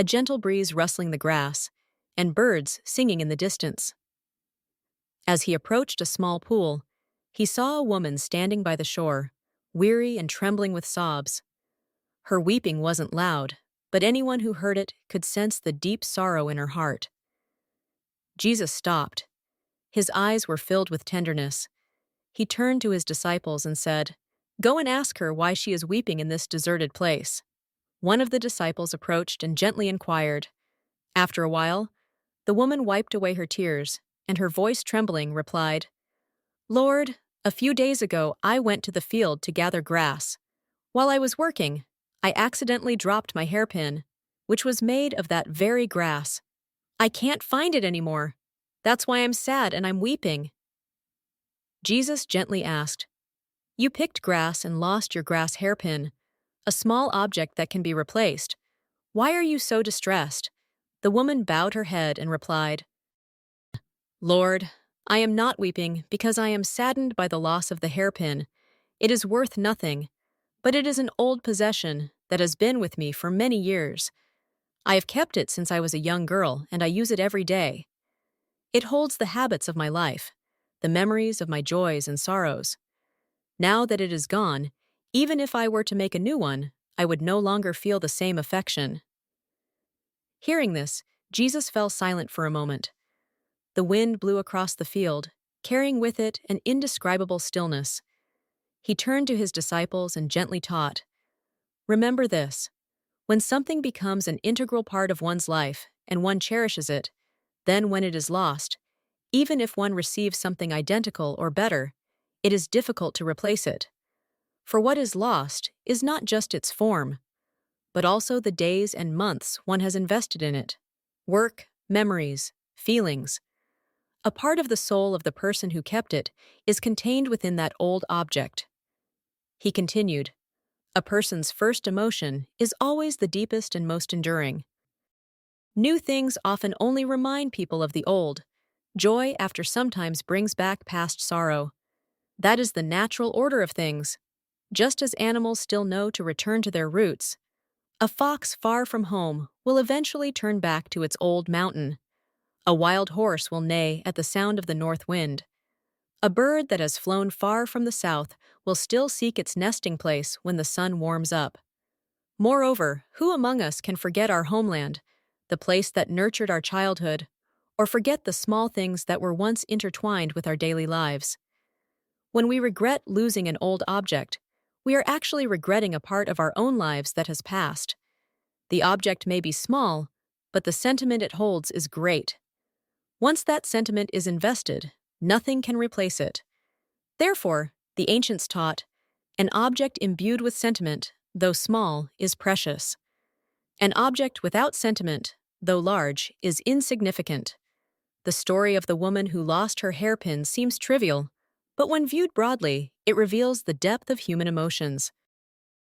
a gentle breeze rustling the grass, and birds singing in the distance. As he approached a small pool, he saw a woman standing by the shore, weary and trembling with sobs. Her weeping wasn't loud, but anyone who heard it could sense the deep sorrow in her heart. Jesus stopped. His eyes were filled with tenderness. He turned to his disciples and said, "Go and ask her why she is weeping in this deserted place." One of the disciples approached and gently inquired. After a while, the woman wiped away her tears, and her voice trembling replied, "Lord, a few days ago I went to the field to gather grass. While I was working, I accidentally dropped my hairpin, which was made of that very grass. I can't find it anymore. That's why I'm sad and I'm weeping." Jesus gently asked, "You picked grass and lost your grass hairpin, a small object that can be replaced. Why are you so distressed?" The woman bowed her head and replied, "Lord, I am not weeping because I am saddened by the loss of the hairpin. It is worth nothing, but it is an old possession that has been with me for many years. I have kept it since I was a young girl, and I use it every day. It holds the habits of my life, the memories of my joys and sorrows. Now that it is gone, even if I were to make a new one, I would no longer feel the same affection." Hearing this, Jesus fell silent for a moment. The wind blew across the field, carrying with it an indescribable stillness. He turned to his disciples and gently taught, "Remember this: when something becomes an integral part of one's life and one cherishes it, then when it is lost, even if one receives something identical or better, it is difficult to replace it. For what is lost is not just its form, but also the days and months one has invested in it, work, memories, feelings. A part of the soul of the person who kept it is contained within that old object." He continued, "A person's first emotion is always the deepest and most enduring. New things often only remind people of the old. Joy after sometimes brings back past sorrow. That is the natural order of things. Just as animals still know to return to their roots, a fox far from home will eventually turn back to its old mountain. A wild horse will neigh at the sound of the north wind. A bird that has flown far from the south will still seek its nesting place when the sun warms up. Moreover, who among us can forget our homeland, the place that nurtured our childhood, or forget the small things that were once intertwined with our daily lives? When we regret losing an old object, we are actually regretting a part of our own lives that has passed. The object may be small, but the sentiment it holds is great. Once that sentiment is invested, nothing can replace it. Therefore, the ancients taught, an object imbued with sentiment, though small, is precious. An object without sentiment, though large, is insignificant. The story of the woman who lost her hairpin seems trivial, but when viewed broadly, it reveals the depth of human emotions.